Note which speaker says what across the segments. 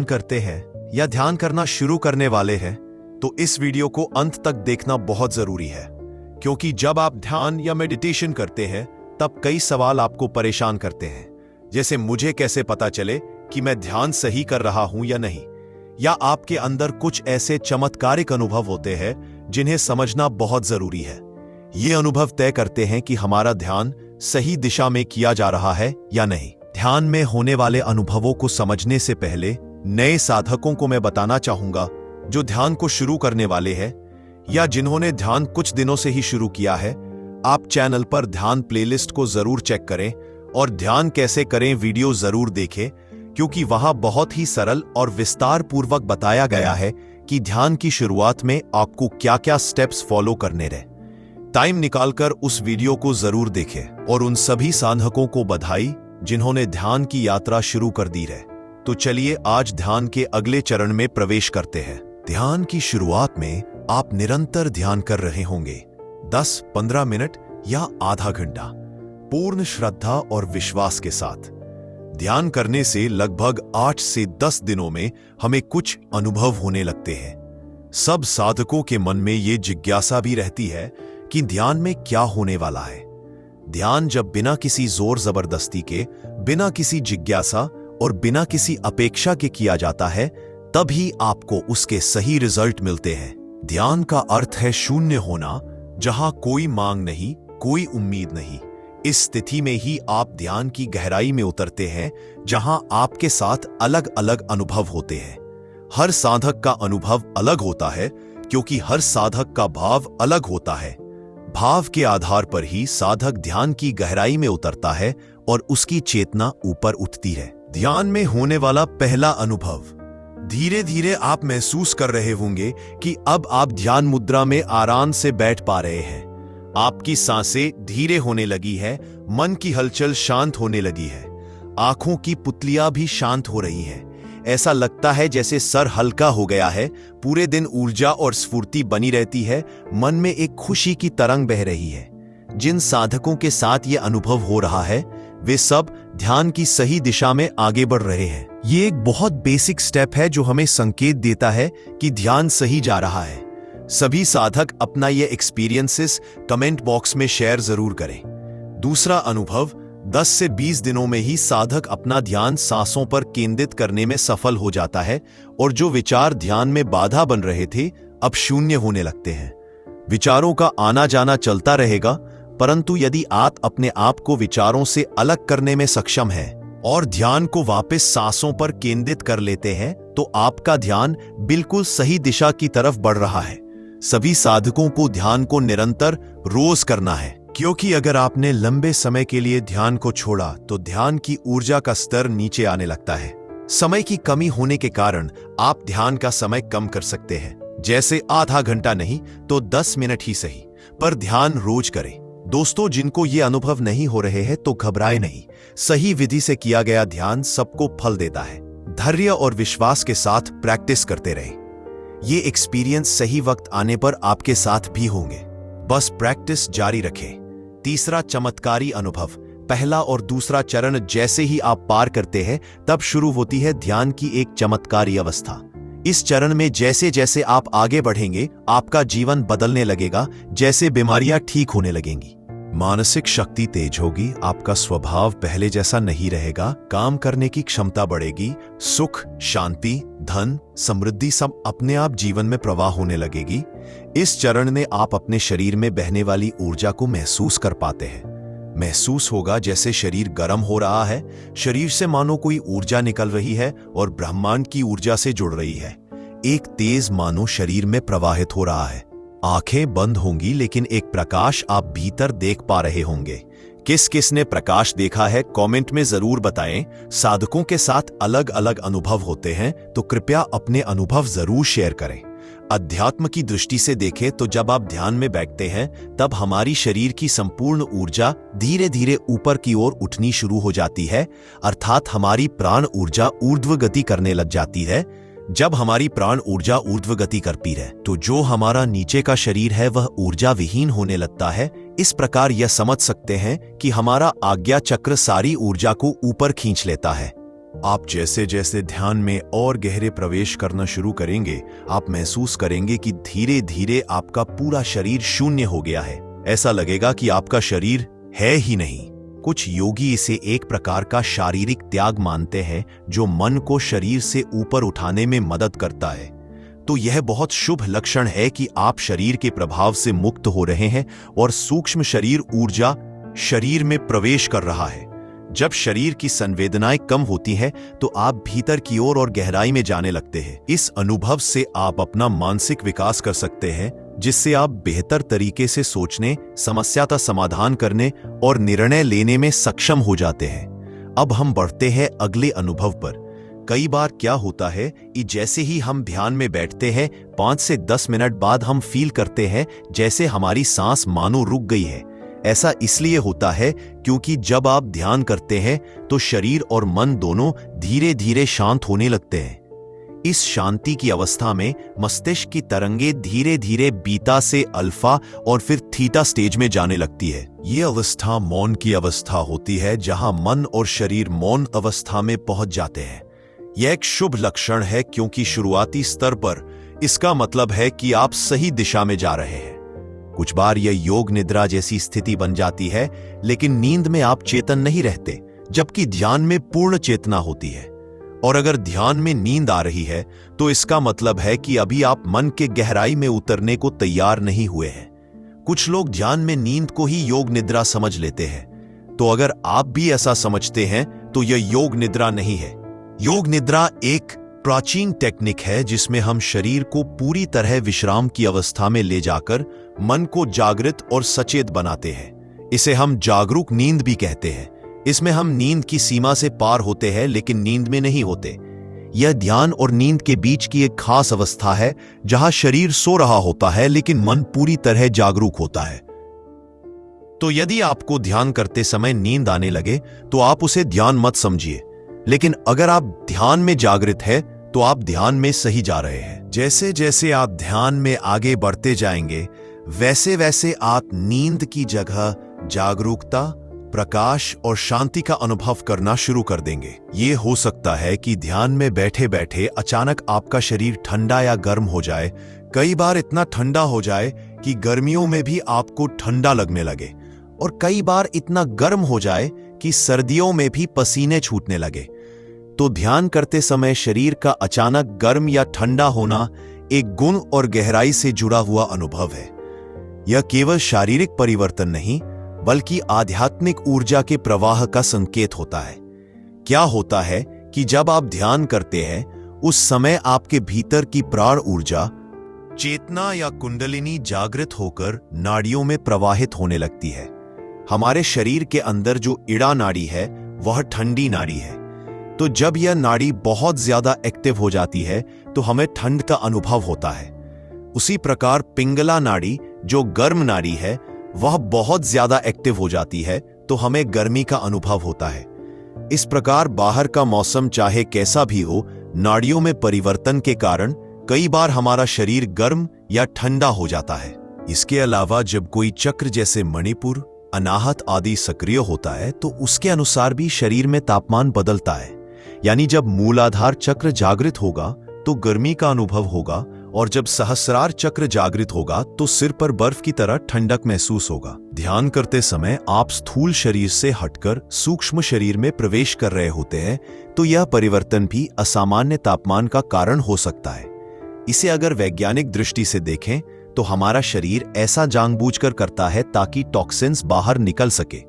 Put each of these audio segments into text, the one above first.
Speaker 1: करते हैं या ध्यान करना शुरू करने वाले हैं तो इस वीडियो को अंत तक देखना बहुत जरूरी है, क्योंकि जब आप ध्यान या मेडिटेशन करते हैं तब कई सवाल आपको परेशान करते हैं, जैसे मुझे कैसे पता चले कि मैं ध्यान सही कर रहा हूं या नहीं, या आपके अंदर कुछ ऐसे चमत्कारिक अनुभव होते हैं जिन्हें समझना बहुत जरूरी है। ये अनुभव तय करते हैं कि हमारा ध्यान सही दिशा में किया जा रहा है या नहीं। ध्यान में होने वाले अनुभवों को समझने से पहले नए साधकों को मैं बताना चाहूंगा जो ध्यान को शुरू करने वाले हैं या जिन्होंने ध्यान कुछ दिनों से ही शुरू किया है, आप चैनल पर ध्यान प्लेलिस्ट को जरूर चेक करें और ध्यान कैसे करें वीडियो जरूर देखें, क्योंकि वहां बहुत ही सरल और विस्तार पूर्वक बताया गया है कि ध्यान की शुरुआत में आपको क्या क्या स्टेप्स फॉलो करने रहे। टाइम निकालकर उस वीडियो को जरूर देखें और उन सभी साधकों को बधाई जिन्होंने ध्यान की यात्रा शुरू कर दी है। तो चलिए आज ध्यान के अगले चरण में प्रवेश करते हैं। ध्यान की शुरुआत में आप निरंतर ध्यान कर रहे होंगे, 10-15 मिनट या आधा घंटा, पूर्ण श्रद्धा और विश्वास के साथ। ध्यान करने से लगभग 8 से 10 दिनों में हमें कुछ अनुभव होने लगते हैं। सब साधकों के मन में ये जिज्ञासा भी रहती है कि ध्यान में क्या होने वाला है। ध्यान जब बिना किसी जोर जबरदस्ती के, बिना किसी जिज्ञासा और बिना किसी अपेक्षा के किया जाता है, तभी आपको उसके सही रिजल्ट मिलते हैं। ध्यान का अर्थ है शून्य होना, जहां कोई मांग नहीं, कोई उम्मीद नहीं। इस स्थिति में ही आप ध्यान की गहराई में उतरते हैं, जहां आपके साथ अलग अलग अनुभव होते हैं। हर साधक का अनुभव अलग होता है, क्योंकि हर साधक का भाव अलग होता है। भाव के आधार पर ही साधक ध्यान की गहराई में उतरता है और उसकी चेतना ऊपर उठती है। ध्यान में होने वाला पहला अनुभव, धीरे धीरे आप महसूस कर रहे होंगे कि अब आप ध्यान मुद्रा में आराम से बैठ पा रहे हैं। आपकी सांसें धीरे होने लगी है, मन की हलचल शांत होने लगी है, आंखों की पुतलियां भी शांत हो रही हैं। ऐसा लगता है जैसे सर हल्का हो गया है, पूरे दिन ऊर्जा और स्फूर्ति बनी रहती है, मन में एक खुशी की तरंग बह रही है। जिन साधकों के साथ ये अनुभव हो रहा है वे सब ध्यान की सही दिशा में आगे बढ़ रहे हैं। ये एक बहुत बेसिक स्टेप है जो हमें संकेत देता है कि ध्यान सही जा रहा है। सभी साधक अपना ये एक्सपीरियंसेस कमेंट बॉक्स में शेयर जरूर करें। दूसरा अनुभव, 10 से 20 दिनों में ही साधक अपना ध्यान सांसों पर केंद्रित करने में सफल हो जाता है और जो विचार ध्यान में बाधा बन रहे थे अब शून्य होने लगते हैं। विचारों का आना जाना चलता रहेगा, परंतु यदि आप अपने आप को विचारों से अलग करने में सक्षम हैं और ध्यान को वापस सांसों पर केंद्रित कर लेते हैं तो आपका ध्यान बिल्कुल सही दिशा की तरफ बढ़ रहा है। सभी साधकों को ध्यान को निरंतर रोज करना है, क्योंकि अगर आपने लंबे समय के लिए ध्यान को छोड़ा तो ध्यान की ऊर्जा का स्तर नीचे आने लगता है। समय की कमी होने के कारण आप ध्यान का समय कम कर सकते हैं, जैसे आधा घंटा नहीं तो 10 मिनट ही सही, पर ध्यान रोज करें। दोस्तों, जिनको ये अनुभव नहीं हो रहे हैं तो घबराए नहीं। सही विधि से किया गया ध्यान सबको फल देता है। धैर्य और विश्वास के साथ प्रैक्टिस करते रहें। ये एक्सपीरियंस सही वक्त आने पर आपके साथ भी होंगे, बस प्रैक्टिस जारी रखें। तीसरा चमत्कारी अनुभव, पहला और दूसरा चरण जैसे ही आप पार करते हैं तब शुरू होती है ध्यान की एक चमत्कारी अवस्था। इस चरण में जैसे जैसे आप आगे बढ़ेंगे आपका जीवन बदलने लगेगा, जैसे बीमारियां ठीक होने लगेंगी, मानसिक शक्ति तेज होगी, आपका स्वभाव पहले जैसा नहीं रहेगा, काम करने की क्षमता बढ़ेगी, सुख, शांति, धन, समृद्धि सब अपने आप जीवन में प्रवाह होने लगेगी। इस चरण में आप अपने शरीर में बहने वाली ऊर्जा को महसूस कर पाते हैं। महसूस होगा जैसे शरीर गर्म हो रहा है, शरीर से मानो कोई ऊर्जा निकल रही है और ब्रह्मांड की ऊर्जा से जुड़ रही है। एक तेज मानो शरीर में प्रवाहित हो रहा है। आंखें बंद होंगी लेकिन एक प्रकाश आप भीतर देख पा रहे होंगे। किस किस ने प्रकाश देखा है कमेंट में जरूर बताएं। साधकों के साथ अलग अलग अनुभव होते हैं तो कृपया अपने अनुभव जरूर शेयर करें। अध्यात्म की दृष्टि से देखें तो जब आप ध्यान में बैठते हैं तब हमारी शरीर की संपूर्ण ऊर्जा धीरे धीरे ऊपर की ओर उठनी शुरू हो जाती है, अर्थात हमारी प्राण ऊर्जा ऊर्ध्व गति करने लग जाती है। जब हमारी प्राण ऊर्जा ऊर्ध्व गति करती है तो जो हमारा नीचे का शरीर है वह ऊर्जा विहीन होने लगता है। इस प्रकार यह समझ सकते हैं कि हमारा आज्ञा चक्र सारी ऊर्जा को ऊपर खींच लेता है। आप जैसे जैसे ध्यान में और गहरे प्रवेश करना शुरू करेंगे, आप महसूस करेंगे कि धीरे धीरे आपका पूरा शरीर शून्य हो गया है। ऐसा लगेगा कि आपका शरीर है ही नहीं। कुछ योगी इसे एक प्रकार का शारीरिक त्याग मानते हैं जो मन को शरीर से ऊपर उठाने में मदद करता है। तो यह बहुत शुभ लक्षण है कि आप शरीर के प्रभाव से मुक्त हो रहे हैं और सूक्ष्म शरीर ऊर्जा शरीर में प्रवेश कर रहा है। जब शरीर की संवेदनाएं कम होती हैं तो आप भीतर की ओर और गहराई में जाने लगते हैं। इस अनुभव से आप अपना मानसिक विकास कर सकते हैं, जिससे आप बेहतर तरीके से सोचने, समस्या का समाधान करने और निर्णय लेने में सक्षम हो जाते हैं। अब हम बढ़ते हैं अगले अनुभव पर। कई बार क्या होता है कि जैसे ही हम ध्यान में बैठते हैं, 5 से 10 मिनट बाद हम फील करते हैं जैसे हमारी सांस मानो रुक गई है। ऐसा इसलिए होता है क्योंकि जब आप ध्यान करते हैं तो शरीर और मन दोनों धीरे धीरे शांत होने लगते हैं। इस शांति की अवस्था में मस्तिष्क की तरंगें धीरे धीरे बीटा से अल्फा और फिर थीटा स्टेज में जाने लगती है। ये अवस्था मौन की अवस्था होती है, जहां मन और शरीर मौन अवस्था में पहुंच जाते हैं। यह एक शुभ लक्षण है क्योंकि शुरुआती स्तर पर इसका मतलब है कि आप सही दिशा में जा रहे हैं। कुछ बार यह योग निद्रा जैसी स्थिति बन जाती है, लेकिन नींद में आप चेतन नहीं रहते, जबकि ध्यान में पूर्ण चेतना होती है। और अगर ध्यान में नींद आ रही है तो इसका मतलब है कि अभी आप मन के गहराई में उतरने को तैयार नहीं हुए हैं। कुछ लोग ध्यान में नींद को ही योग निद्रा समझ लेते हैं। तो अगर आप भी ऐसा समझते हैं तो यह योग निद्रा नहीं है। योग निद्रा एक प्राचीन टेक्निक है जिसमें हम शरीर को पूरी तरह विश्राम की अवस्था में ले जाकर मन को जागृत और सचेत बनाते हैं। इसे हम जागरूक नींद भी कहते हैं। इसमें हम नींद की सीमा से पार होते हैं, लेकिन नींद में नहीं होते। यह ध्यान और नींद के बीच की एक खास अवस्था है जहां शरीर सो रहा होता है लेकिन मन पूरी तरह जागरूक होता है। तो यदि आपको ध्यान करते समय नींद आने लगे तो आप उसे ध्यान मत समझिए, लेकिन अगर आप ध्यान में जागृत हैं तो आप ध्यान में सही जा रहे हैं। जैसे जैसे आप ध्यान में आगे बढ़ते जाएंगे, वैसे वैसे आप नींद की जगह जागरूकता, प्रकाश और शांति का अनुभव करना शुरू कर देंगे। ये हो सकता है कि ध्यान में बैठे बैठे अचानक आपका शरीर ठंडा या गर्म हो जाए। कई बार इतना ठंडा हो जाए कि गर्मियों में भी आपको ठंडा लगने लगे, और कई बार इतना गर्म हो जाए कि सर्दियों में भी पसीने छूटने लगे। तो ध्यान करते समय शरीर का अचानक गर्म या ठंडा होना एक गुण और गहराई से जुड़ा हुआ अनुभव है। यह केवल शारीरिक परिवर्तन नहीं, बल्कि आध्यात्मिक ऊर्जा के प्रवाह का संकेत होता है। क्या होता है कि जब आप ध्यान करते हैं, उस समय आपके भीतर की प्राण ऊर्जा, चेतना या कुंडलिनी जागृत होकर नाड़ियों में प्रवाहित होने लगती है। हमारे शरीर के अंदर जो इड़ा नाड़ी है वह ठंडी नाड़ी है। तो जब यह नाड़ी बहुत ज्यादा एक्टिव हो जाती है तो हमें ठंड का अनुभव होता है। उसी प्रकार पिंगला नाड़ी जो गर्म नाड़ी है वह बहुत ज्यादा एक्टिव हो जाती है तो हमें गर्मी का अनुभव होता है। इस प्रकार बाहर का मौसम चाहे कैसा भी हो, नाड़ियों में परिवर्तन के कारण कई बार हमारा शरीर गर्म या ठंडा हो जाता है। इसके अलावा जब कोई चक्र जैसे मणिपुर, अनाहत आदि सक्रिय होता है तो उसके अनुसार भी शरीर में तापमान बदलता है। यानी जब मूलाधार चक्र जागृत होगा तो गर्मी का अनुभव होगा, और जब सहस्रार चक्र जागृत होगा तो सिर पर बर्फ की तरह ठंडक महसूस होगा। ध्यान करते समय आप स्थूल शरीर से हटकर सूक्ष्म शरीर में प्रवेश कर रहे होते हैं, तो यह परिवर्तन भी असामान्य तापमान का कारण हो सकता है। इसे अगर वैज्ञानिक दृष्टि से देखें तो हमारा शरीर ऐसा जानबूझकर करता है ताकि टॉक्सिन्स बाहर निकल सके।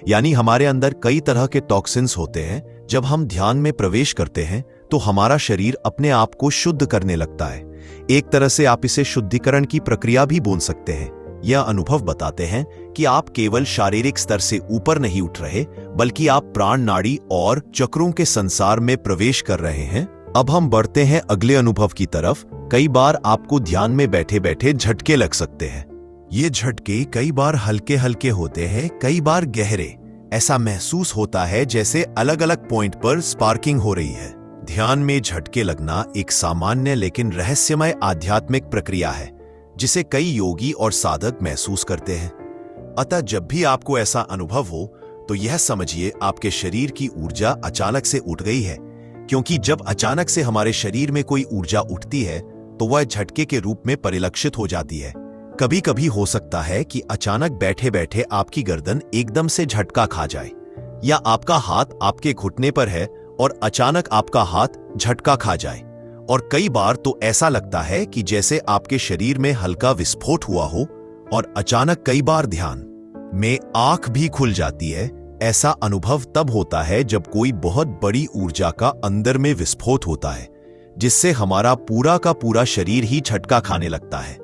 Speaker 1: यानी हमारे अंदर कई तरह के टॉक्सिन्स होते हैं। जब हम ध्यान में प्रवेश करते हैं तो हमारा शरीर अपने आप को शुद्ध करने लगता है। एक तरह से आप इसे शुद्धिकरण की प्रक्रिया भी बोल सकते हैं। यह अनुभव बताते हैं कि आप केवल शारीरिक स्तर से ऊपर नहीं उठ रहे, बल्कि आप प्राण नाड़ी और चक्रों के संसार में प्रवेश कर रहे हैं। अब हम बढ़ते हैं अगले अनुभव की तरफ। कई बार आपको ध्यान में बैठे बैठे झटके लग सकते हैं। ये झटके कई बार हल्के हल्के होते हैं, कई बार गहरे। ऐसा महसूस होता है जैसे अलग अलग पॉइंट पर स्पार्किंग हो रही है। ध्यान में झटके लगना एक सामान्य लेकिन रहस्यमय आध्यात्मिक प्रक्रिया है, जिसे कई योगी और साधक महसूस करते हैं। अतः जब भी आपको ऐसा अनुभव हो तो यह समझिए आपके शरीर की ऊर्जा अचानक से उठ गई है, क्योंकि जब अचानक से हमारे शरीर में कोई ऊर्जा उठती है तो वह झटके के रूप में परिलक्षित हो जाती है। कभी कभी हो सकता है कि अचानक बैठे बैठे आपकी गर्दन एकदम से झटका खा जाए, या आपका हाथ आपके घुटने पर है और अचानक आपका हाथ झटका खा जाए। और कई बार तो ऐसा लगता है कि जैसे आपके शरीर में हल्का विस्फोट हुआ हो, और अचानक कई बार ध्यान में आंख भी खुल जाती है। ऐसा अनुभव तब होता है जब कोई बहुत बड़ी ऊर्जा का अंदर में विस्फोट होता है, जिससे हमारा पूरा का पूरा शरीर ही झटका खाने लगता है।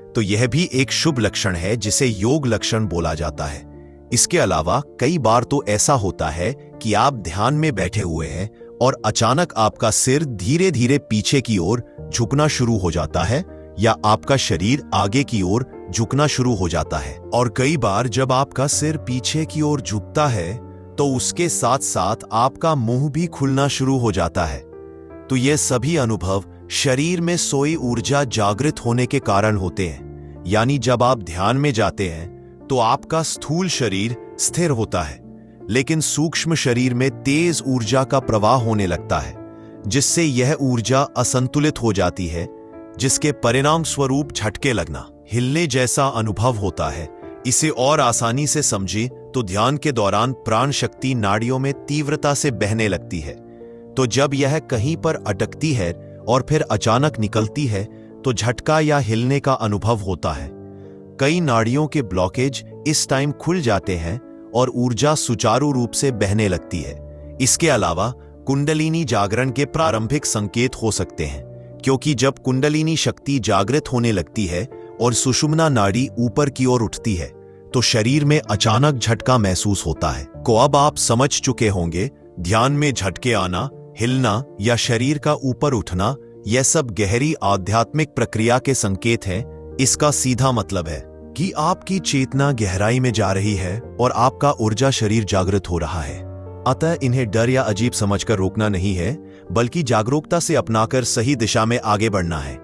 Speaker 1: तो यह भी एक शुभ लक्षण है जिसे योग लक्षण बोला जाता है। इसके अलावा कई बार तो ऐसा होता है कि आप ध्यान में बैठे हुए हैं और अचानक आपका सिर धीरे धीरे पीछे की ओर झुकना शुरू हो जाता है, या आपका शरीर आगे की ओर झुकना शुरू हो जाता है। और कई बार जब आपका सिर पीछे की ओर झुकता है तो उसके साथ साथ आपका मुंह भी खुलना शुरू हो जाता है। तो ये सभी अनुभव शरीर में सोई ऊर्जा जागृत होने के कारण होते हैं। यानी जब आप ध्यान में जाते हैं तो आपका स्थूल शरीर स्थिर होता है, लेकिन सूक्ष्म शरीर में तेज ऊर्जा का प्रवाह होने लगता है, जिससे यह ऊर्जा असंतुलित हो जाती है, जिसके परिणाम स्वरूप झटके लगना, हिलने जैसा अनुभव होता है। इसे और आसानी से समझें तो ध्यान के दौरान प्राण शक्ति नाड़ियों में तीव्रता से बहने लगती है। तो जब यह कहीं पर अटकती है और फिर अचानक निकलती है तो झटका या हिलने का अनुभव होता है। कई नाड़ियों के ब्लॉकेज इस टाइम खुल जाते हैं और ऊर्जा सुचारू रूप से बहने लगती है। इसके अलावा कुंडलिनी जागरण के प्रारंभिक संकेत हो सकते हैं, क्योंकि जब कुंडलिनी शक्ति जागृत होने लगती है और सुषुम्ना नाड़ी ऊपर की ओर उठती है तो शरीर में अचानक झटका महसूस होता है। को अब आप समझ चुके होंगे, ध्यान में झटके आना, हिलना या शरीर का ऊपर उठना, यह सब गहरी आध्यात्मिक प्रक्रिया के संकेत हैं। इसका सीधा मतलब है कि आपकी चेतना गहराई में जा रही है और आपका ऊर्जा शरीर जागृत हो रहा है। अतः इन्हें डर या अजीब समझकर रोकना नहीं है, बल्कि जागरूकता से अपनाकर सही दिशा में आगे बढ़ना है।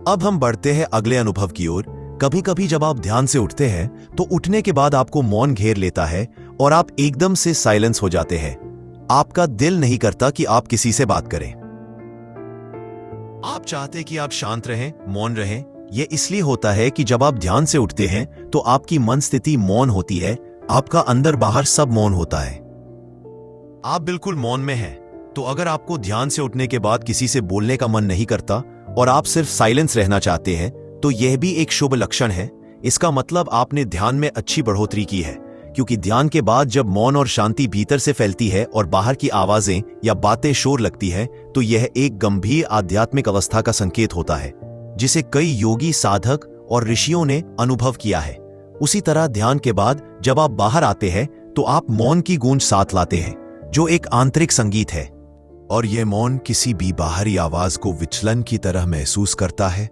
Speaker 1: अब हम बढ़ते हैं अगले अनुभव की ओर। कभी कभी जब आप ध्यान से उठते हैं तो उठने के बाद आपको मौन घेर लेता है और आप एकदम से साइलेंस हो जाते हैं। आपका दिल नहीं करता कि आप किसी से बात करें। आप चाहते कि आप शांत रहें, मौन रहें। यह इसलिए होता है कि जब आप ध्यान से उठते हैं तो आपकी मन स्थिति मौन होती है, आपका अंदर बाहर सब मौन होता है, आप बिल्कुल मौन में हैं। तो अगर आपको ध्यान से उठने के बाद किसी से बोलने का मन नहीं करता और आप सिर्फ साइलेंस रहना चाहते हैं तो यह भी एक शुभ लक्षण है। इसका मतलब आपने ध्यान में अच्छी बढ़ोतरी की है, क्योंकि ध्यान के बाद जब मौन और शांति भीतर से फैलती है और बाहर की आवाजें या बातें शोर लगती है तो यह एक गंभीर आध्यात्मिक अवस्था का संकेत होता है, जिसे कई योगी, साधक और ऋषियों ने अनुभव किया है। उसी तरह ध्यान के बाद जब आप बाहर आते हैं तो आप मौन की गूंज साथ लाते हैं, जो एक आंतरिक संगीत है, और यह मौन किसी भी बाहरी आवाज को विचलन की तरह महसूस करता है।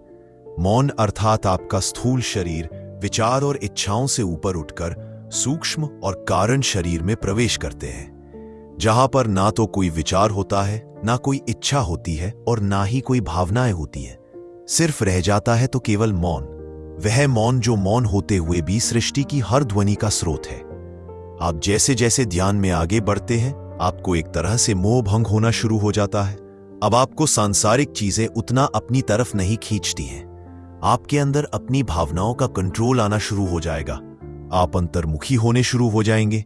Speaker 1: मौन अर्थात आपका स्थूल शरीर विचार और इच्छाओं से ऊपर उठकर सूक्ष्म और कारण शरीर में प्रवेश करते हैं, जहां पर ना तो कोई विचार होता है, ना कोई इच्छा होती है और ना ही कोई भावनाएं होती है। सिर्फ रह जाता है तो केवल मौन, वह मौन जो मौन होते हुए भी सृष्टि की हर ध्वनि का स्रोत है। आप जैसे जैसे ध्यान में आगे बढ़ते हैं आपको एक तरह से मोह भंग होना शुरू हो जाता है। अब आपको सांसारिक चीजें उतना अपनी तरफ नहीं खींचती हैं। आपके अंदर अपनी भावनाओं का कंट्रोल आना शुरू हो जाएगा। आप अंतर्मुखी होने शुरू हो जाएंगे।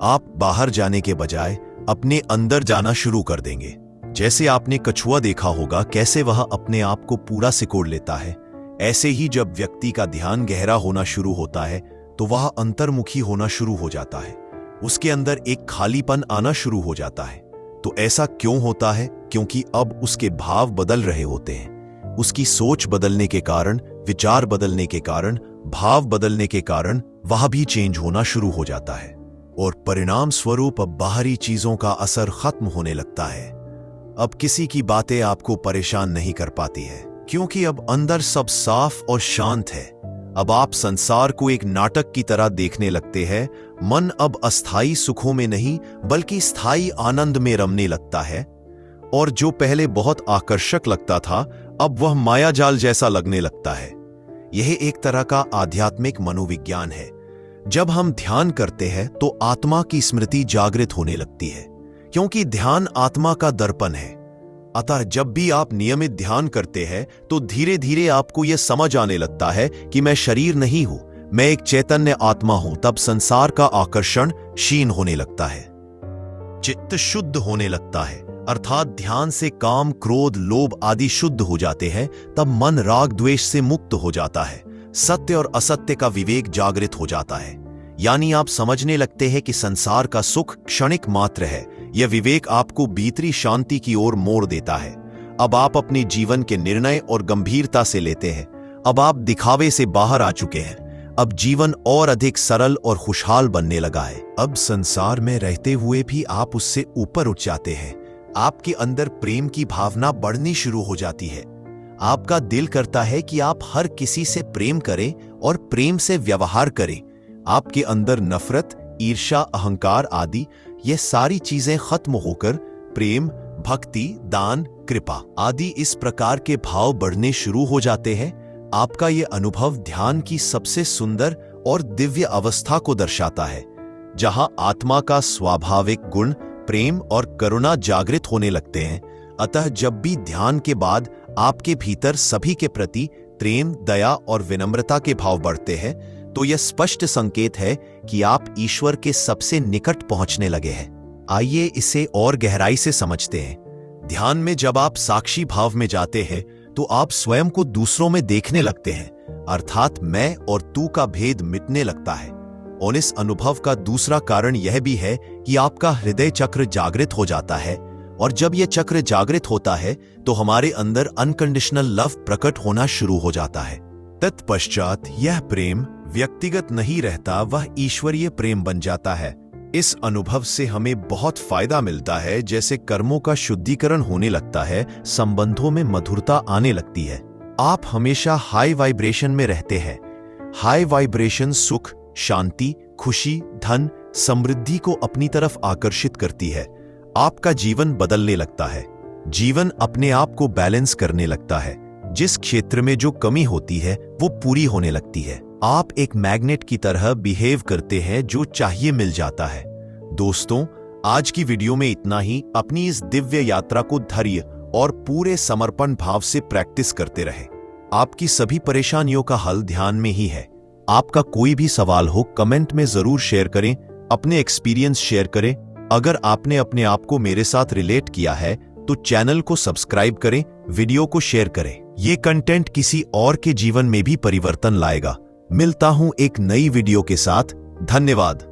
Speaker 1: आप बाहर जाने के बजाय अपने अंदर जाना शुरू कर देंगे। जैसे आपने कछुआ देखा होगा कैसे वह अपने आप को पूरा सिकोड़ लेता है, ऐसे ही जब व्यक्ति का ध्यान गहरा होना शुरू होता है तो वह अंतर्मुखी होना शुरू हो जाता है। उसके अंदर एक खालीपन आना शुरू हो जाता है। तो ऐसा क्यों होता है? क्योंकि अब उसके भाव बदल रहे होते हैं। उसकी सोच बदलने के कारण, विचार बदलने के कारण, भाव बदलने के कारण वह भी चेंज होना शुरू हो जाता है, और परिणाम स्वरूप अब बाहरी चीजों का असर खत्म होने लगता है। अब किसी की बातें आपको परेशान नहीं कर पाती है, क्योंकि अब अंदर सब साफ और शांत है। अब आप संसार को एक नाटक की तरह देखने लगते हैं। मन अब अस्थायी सुखों में नहीं बल्कि स्थायी आनंद में रमने लगता है, और जो पहले बहुत आकर्षक लगता था अब वह मायाजाल जैसा लगने लगता है। यह एक तरह का आध्यात्मिक मनोविज्ञान है। जब हम ध्यान करते हैं तो आत्मा की स्मृति जागृत होने लगती है, क्योंकि ध्यान आत्मा का दर्पण है। अतः जब भी आप नियमित ध्यान करते हैं तो धीरे धीरे आपको यह समझ आने लगता है कि मैं शरीर नहीं हूं, मैं एक चैतन्य आत्मा हूं। तब संसार का आकर्षण क्षीण होने लगता है, चित्त शुद्ध होने लगता है, अर्थात ध्यान से काम, क्रोध, लोभ आदि शुद्ध हो जाते हैं। तब मन राग द्वेष से मुक्त हो जाता है, सत्य और असत्य का विवेक जागृत हो जाता है। यानी आप समझने लगते हैं कि संसार का सुख क्षणिक मात्र है। यह विवेक आपको भीतरी शांति की ओर मोड़ देता है। अब आप अपने जीवन के निर्णय और गंभीरता से लेते हैं। अब आप दिखावे से बाहर आ चुके हैं। अब जीवन और अधिक सरल और खुशहाल बनने लगा है। अब संसार में रहते हुए भी आप उससे ऊपर उठ जाते हैं। आपके अंदर प्रेम की भावना बढ़नी शुरू हो जाती है। आपका दिल करता है कि आप हर किसी से प्रेम करें और प्रेम से व्यवहार करें। आपके अंदर नफरत, ईर्ष्या, अहंकार आदि ये सारी चीजें खत्म होकर प्रेम, भक्ति, दान, कृपा आदि इस प्रकार के भाव बढ़ने शुरू हो जाते हैं। आपका ये अनुभव ध्यान की सबसे सुंदर और दिव्य अवस्था को दर्शाता है, जहां आत्मा का स्वाभाविक गुण प्रेम और करुणा जागृत होने लगते हैं। अतः जब भी ध्यान के बाद आपके भीतर सभी के प्रति प्रेम, दया और विनम्रता के भाव बढ़ते हैं, तो यह स्पष्ट संकेत है कि आप ईश्वर के सबसे निकट पहुंचने लगे हैं। आइए इसे और गहराई से समझते हैं। ध्यान में जब आप साक्षी भाव में जाते हैं तो आप स्वयं को दूसरों में देखने लगते हैं, अर्थात मैं और तू का भेद मिटने लगता है। और इस अनुभव का दूसरा कारण यह भी है कि आपका हृदय चक्र जागृत हो जाता है। और जब यह चक्र जागृत होता है तो हमारे अंदर अनकंडीशनल लव प्रकट होना शुरू हो जाता है। तत्पश्चात यह प्रेम व्यक्तिगत नहीं रहता, वह ईश्वरीय प्रेम बन जाता है। इस अनुभव से हमें बहुत फायदा मिलता है, जैसे कर्मों का शुद्धिकरण होने लगता है, संबंधों में मधुरता आने लगती है। आप हमेशा हाई वाइब्रेशन में रहते हैं। हाई वाइब्रेशन सुख, शांति, खुशी, धन, समृद्धि को अपनी तरफ आकर्षित करती है। आपका जीवन बदलने लगता है। जीवन अपने आप को बैलेंस करने लगता है। जिस क्षेत्र में जो कमी होती है वो पूरी होने लगती है। आप एक मैग्नेट की तरह बिहेव करते हैं, जो चाहिए मिल जाता है। दोस्तों, आज की वीडियो में इतना ही। अपनी इस दिव्य यात्रा को धैर्य और पूरे समर्पण भाव से प्रैक्टिस करते रहें। आपकी सभी परेशानियों का हल ध्यान में ही है। आपका कोई भी सवाल हो कमेंट में जरूर शेयर करें, अपने एक्सपीरियंस शेयर करें। अगर आपने अपने आप को मेरे साथ रिलेट किया है तो चैनल को सब्सक्राइब करें, वीडियो को शेयर करें। ये कंटेंट किसी और के जीवन में भी परिवर्तन लाएगा। मिलता हूं एक नई वीडियो के साथ। धन्यवाद।